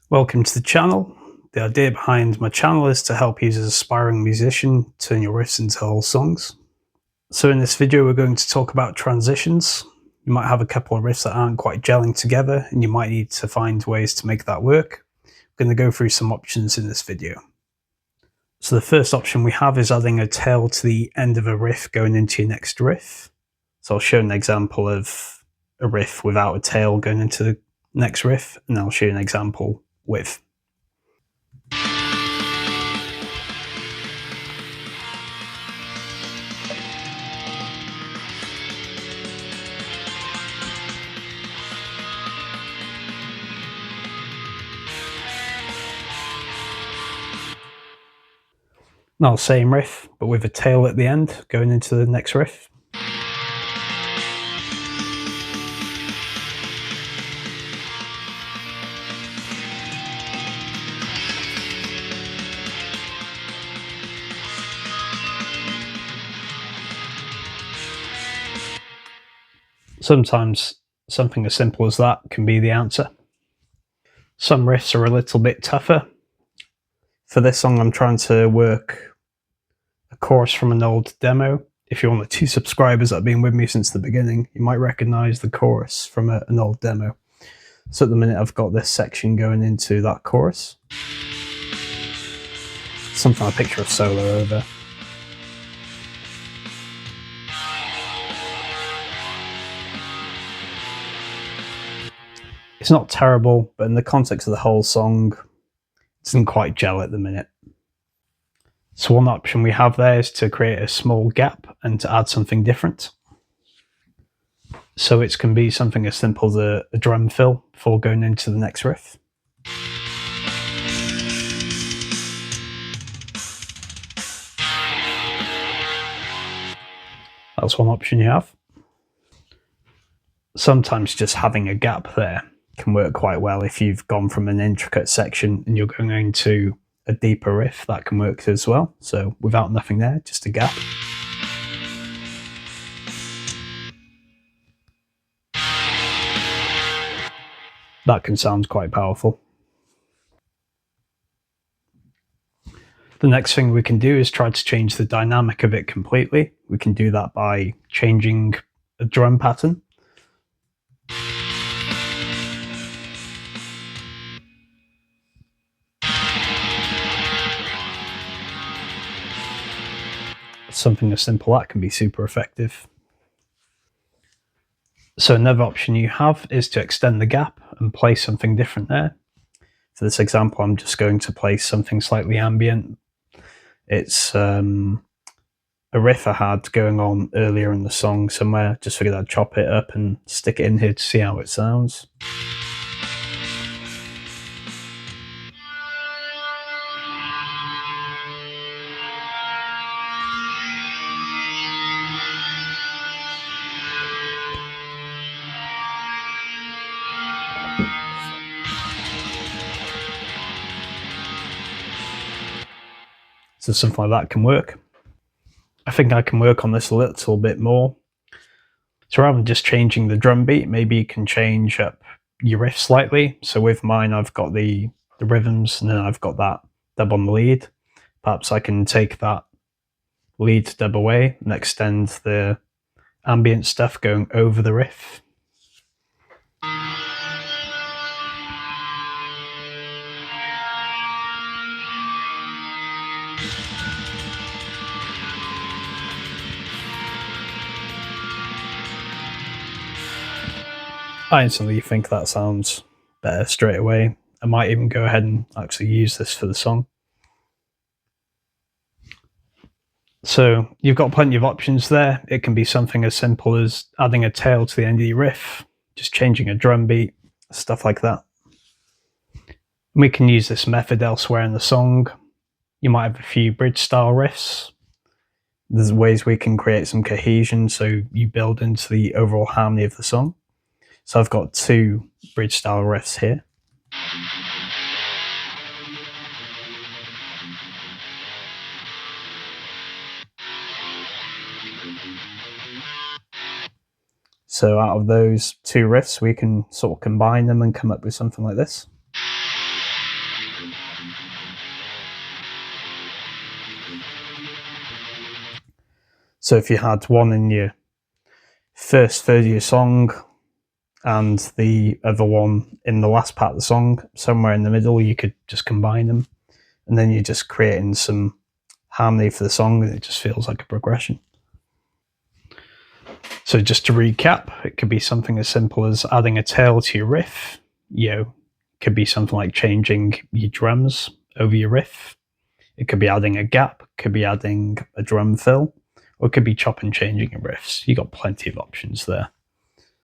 Welcome to the channel. The idea behind my channel is to help you as an aspiring musician turn your riffs into whole songs. So in this video we're going to talk about transitions. You might have a couple of riffs that aren't quite gelling together and you might need to find ways to make that work. We're going to go through some options in this video. So the first option we have is adding a tail to the end of a riff going into your next riff. So I'll show an example of a riff without a tail going into the next riff, and I'll show you an example with. Now same riff, but with a tail at the end going into the next riff. Sometimes something as simple as that can be the answer. Some riffs are a little bit tougher. For this song I'm trying to work a chorus from an old demo. If you're one of the 2 subscribers that have been with me since the beginning, you might recognise the chorus from an old demo. So at the minute I've got this section going into that chorus. Something I picture a solo over. It's not terrible, but in the context of the whole song, it doesn't quite gel at the minute. So one option we have there is to create a small gap and to add something different. So it can be something as simple as a drum fill before going into the next riff. That's one option you have. Sometimes just having a gap there can work quite well. If you've gone from an intricate section and you're going into a deeper riff, that can work as well. So without nothing there, just a gap. That can sound quite powerful. The next thing we can do is try to change the dynamic of it completely. We can do that by changing a drum pattern. Something as simple that can be super effective. So another option you have is to extend the gap and play something different there. For this example, I'm just going to play something slightly ambient. It's a riff I had going on earlier in the song somewhere. Just figured I'd chop it up and stick it in here to see how it sounds. So something like that can work. I think I can work on this a little bit more. So rather than just changing the drum beat, maybe you can change up your riff slightly. So with mine, I've got the rhythms and then I've got that dub on the lead. Perhaps I can take that lead dub away and extend the ambient stuff going over the riff. I instantly think that sounds better straight away. I might even go ahead and actually use this for the song. So you've got plenty of options there. It can be something as simple as adding a tail to the end of your riff, just changing a drum beat, stuff like that. We can use this method elsewhere in the song. You might have a few bridge style riffs. There's ways we can create some cohesion so you build into the overall harmony of the song. So I've got 2 bridge style riffs here. So out of those 2 riffs, we can sort of combine them and come up with something like this. So if you had one in your first third of your song and the other one in the last part of the song, somewhere in the middle, you could just combine them, and then you're just creating some harmony for the song, and it just feels like a progression. So just to recap, it could be something as simple as adding a tail to your riff. It could be something like changing your drums over your riff. It could be adding a gap, could be adding a drum fill, or it could be chop and changing your riffs. You got plenty of options there.